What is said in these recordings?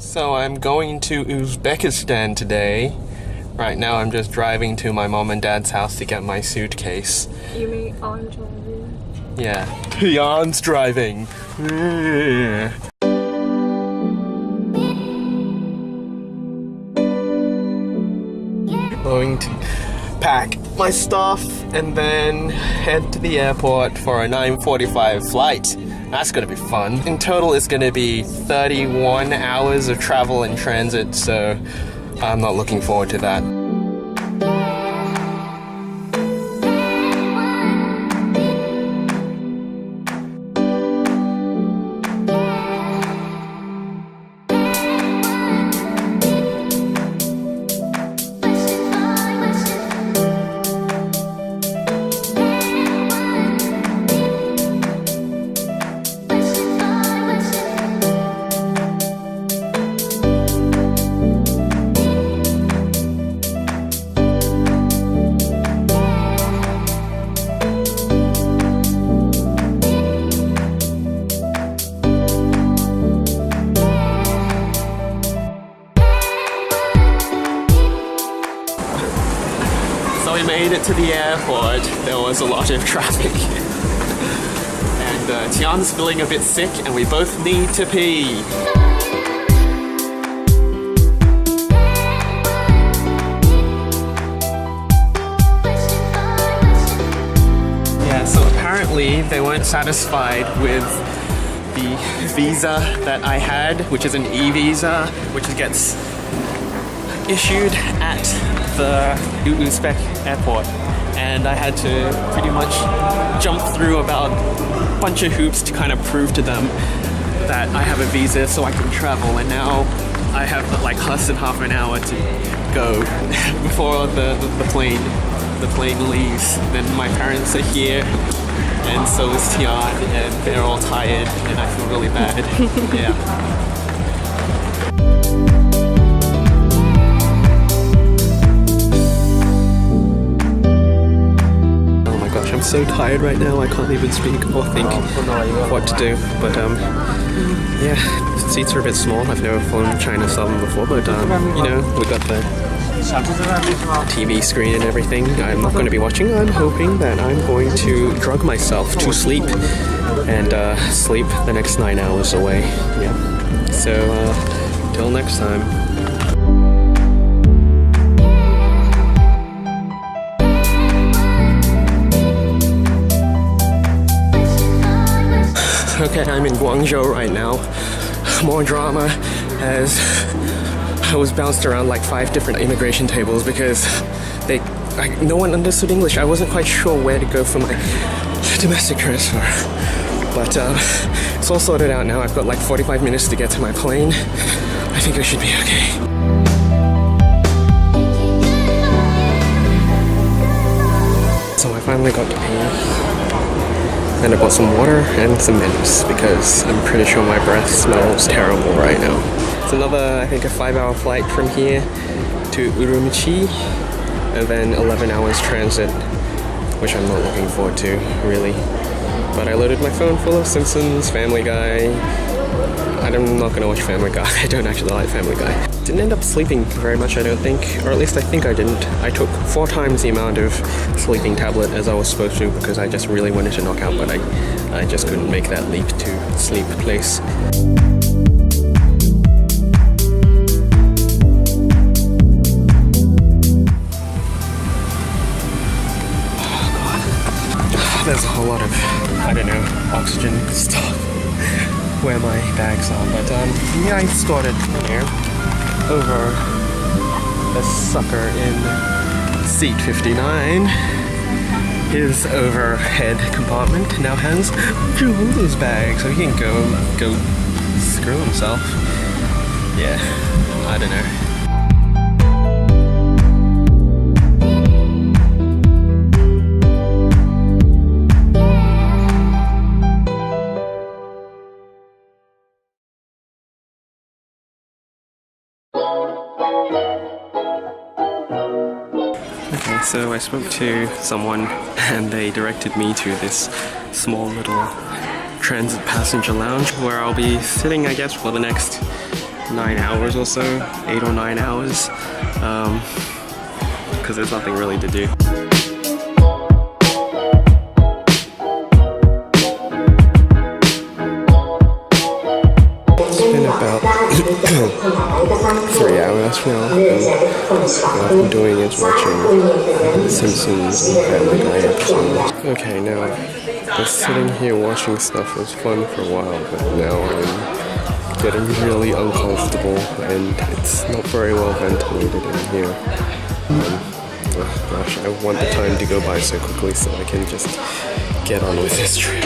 So I'm going to Uzbekistan today. Right now I'm just driving to my mom and dad's house to get my suitcase. You mean I'm driving? Yeah. Jan's driving. Going to pack my stuff and then head to the airport for a 9:45 flight. That's gonna be fun. In total, it's gonna be 31 hours of travel and transit, so I'm not looking forward to that. So we made it to the airport. There was a lot of traffic. And Tian's feeling a bit sick and we both need to pee. Yeah, so apparently they weren't satisfied with the visa that I had, which is an e-visa, which gets issued at the Uzbek airport, and I had to pretty much jump through about a bunch of hoops to kind of prove to them that I have a visa so I can travel, and now I have like less than half an hour to go before the plane leaves. Then my parents are here and so is Tian, and they're all tired and I feel really bad. Yeah. I'm so tired right now, I can't even speak or think what to do, but yeah, the seats are a bit small. I've never flown China Southern before, but you know, we got the TV screen and everything. I'm not going to be watching. I'm hoping that I'm going to drug myself to sleep and sleep the next 9 hours away. Yeah, so till next time. Okay, I'm in Guangzhou right now. More drama as I was bounced around like 5 different immigration tables because no one understood English. I wasn't quite sure where to go for my domestic transfer. But it's all sorted out now. I've got like 45 minutes to get to my plane. I think I should be okay. So I finally got to pee. And I bought some water and some mints because I'm pretty sure my breath smells terrible right now. It's another, I think, a 5-hour flight from here to Urumqi, and then 11 hours transit, which I'm not looking forward to, really. But I loaded my phone full of Simpsons, Family Guy. I'm not gonna watch Family Guy. I don't actually like Family Guy. Didn't end up sleeping very much, I don't think, or at least I think I didn't. I took 4 times the amount of sleeping tablet as I was supposed to because I just really wanted to knock out, but I just couldn't make that leap to sleep place. Oh God. There's a whole lot of, I don't know, oxygen stuff where my bags are, but yeah, I stored it here over the sucker in seat 59. His overhead compartment now has Jules' bag, so he can go screw himself. Yeah, I don't know. Okay, so I spoke to someone and they directed me to this small little transit passenger lounge where I'll be sitting, I guess, for the next 9 hours or so, 8 or 9 hours, because there's nothing really to do. It's been about 3 hours now, and what I've been doing is watching Simpsons and Family Guy episodes. Okay, now just sitting here watching stuff was fun for a while, but now I'm getting really uncomfortable and it's not very well ventilated in here. Oh gosh, I want the time to go by so quickly so I can just get on with this trip.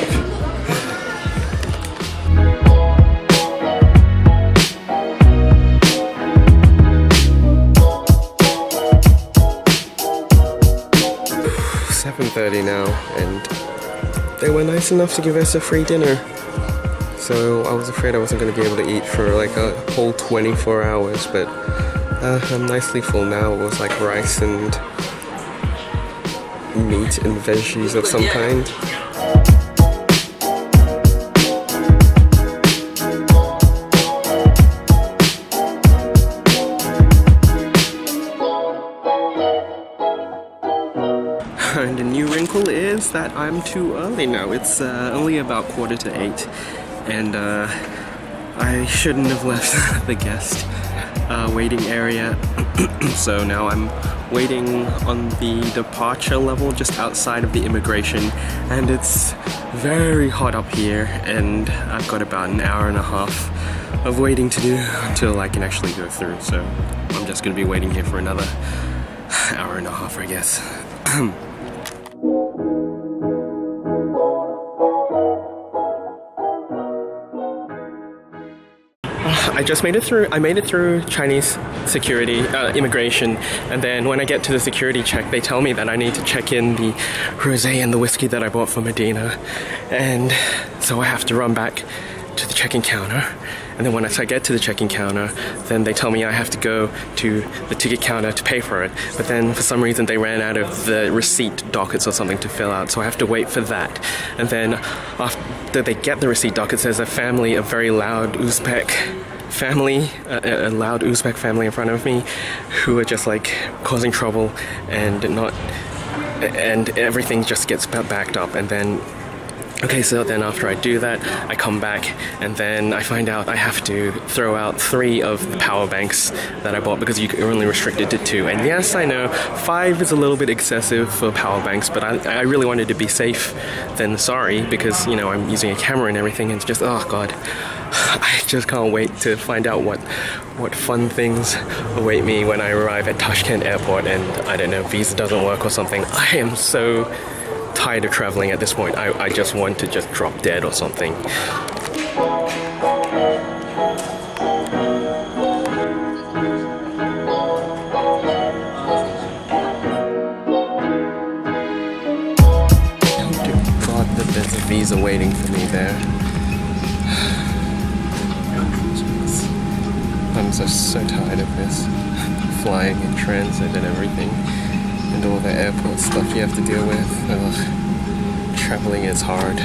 It's 7:30 now, and they were nice enough to give us a free dinner. So I was afraid I wasn't going to be able to eat for like a whole 24 hours, but I'm nicely full now. It was like rice and meat and veggies of some kind. And the new wrinkle is that I'm too early now. It's only about 7:45, and I shouldn't have left the guest waiting area. So now I'm waiting on the departure level just outside of the immigration, and it's very hot up here, and I've got about an hour and a half of waiting to do until I can actually go through. So I'm just going to be waiting here for another hour and a half, I guess. I just made it through. I made it through Chinese security, immigration, and then when I get to the security check, they tell me that I need to check in the rosé and the whiskey that I bought for Medina, and so I have to run back to the check-in counter. And then when I get to the check-in counter, then they tell me I have to go to the ticket counter to pay for it. But then for some reason they ran out of the receipt dockets or something to fill out, so I have to wait for that. And then after they get the receipt dockets, there's a family, a very loud Uzbek family, a loud Uzbek family in front of me, who are just like causing trouble, and everything just gets backed up. And then okay, so then after I do that, I come back, and then I find out I have to throw out 3 of the power banks that I bought, because you're only restricted to 2. And yes, I know 5 is a little bit excessive for power banks, but I really wanted to be safe than sorry, because, you know, I'm using a camera and everything, and it's just, oh god, I just can't wait to find out what fun things await me when I arrive at Tashkent airport and, I don't know, visa doesn't work or something. I am so tired of traveling at this point. I just want to just drop dead or something. Oh dear God, that there's a visa waiting for me there. I'm just so tired of this. Flying in transit and everything. And all the airport stuff you have to deal with. Ugh. Traveling is hard.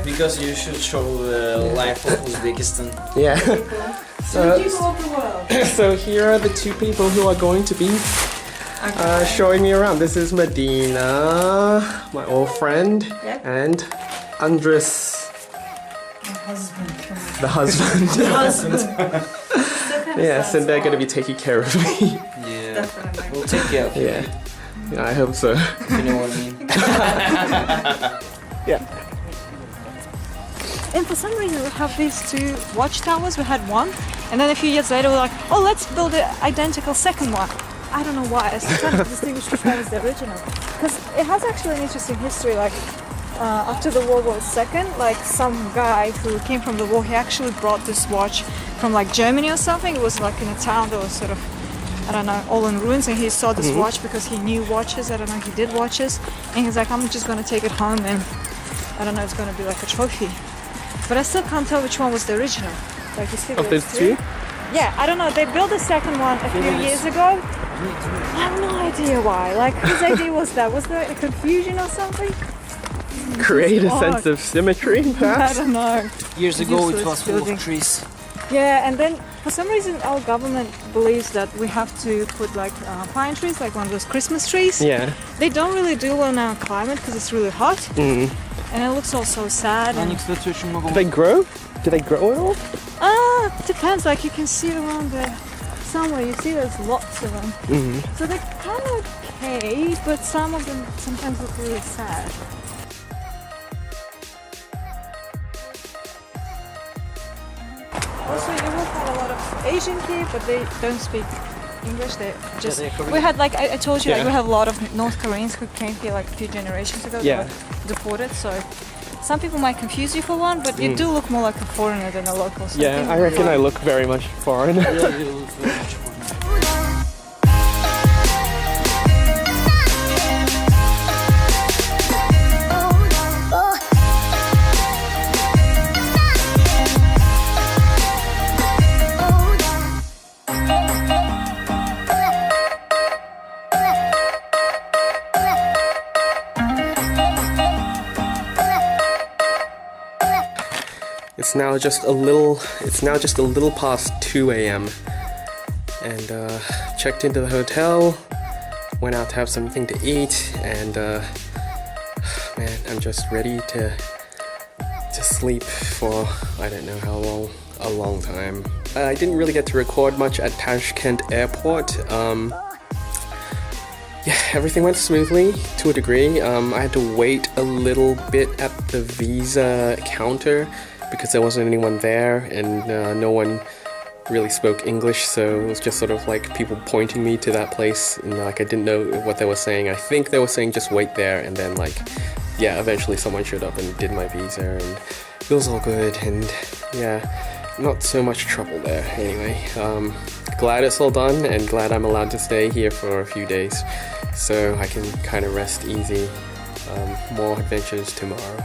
Because you should show the life of Uzbekistan. Yeah. So, people of the world. So here are the 2 people who are going to be showing me around. This is Medina, my old friend, and Andres, the husband. The husband. Yes, and they're going to be taking care of me. Yeah, Definitely. we'll take care of you. Yeah, I hope so. If you know what I mean. Yeah. And for some reason we have these 2 watchtowers. We had one, and then a few years later we're like, oh, let's build an identical second one. I don't know why. I still trying to distinguish which one is the original, because it has actually an interesting history. Like after the World War II, like some guy who came from the war, he actually brought this watch from like Germany or something. It was like in a town that was sort of, I don't know, all in ruins, and he saw this watch because he knew watches. I don't know, he did watches, and he's like, I'm just gonna take it home, and I don't know, it's gonna be like a trophy. But I still can't tell which one was the original. Like, you see, Of those two? Yeah, I don't know. They built the second one a few years ago. I have no idea why. Like, whose idea was that? Was there a confusion or something? Create a odd. sense of symmetry, I perhaps? don't know. Years ago it Useless was full building. of trees. Yeah, and then for some reason our government believes that we have to put like pine trees, like one of those Christmas trees. Yeah. They don't really do well in our climate because it's really hot. And it looks all so sad. And, Do they grow? Do they grow at all? depends. Like you can see around there somewhere. You see there's lots of them. So they're kind of okay, but some of them sometimes look really sad. Also, you will find a lot of Asian here, but they don't speak English. They just we had like I told you, like Yeah. we have a lot of North Koreans who came here like a few generations ago. Yeah. They were deported, so some people might confuse you for one, but you do look more like a foreigner than a local. So Yeah, I reckon I look very much foreign. Yeah, you look very much foreign. It's now just a little past 2 a.m. and checked into the hotel, went out to have something to eat, and man, I'm just ready to sleep for I don't know how long, a long time. I didn't really get to record much at Tashkent airport. Yeah, everything went smoothly to a degree. I had to wait a little bit at the visa counter because there wasn't anyone there, and no one really spoke English, so it was just sort of like people pointing me to that place, and like I didn't know what they were saying. I think they were saying just wait there, and then like, yeah, eventually someone showed up and did my visa, and it was all good, and yeah, not so much trouble there. Anyway, glad it's all done, and glad I'm allowed to stay here for a few days, so I can kind of rest easy. More adventures tomorrow.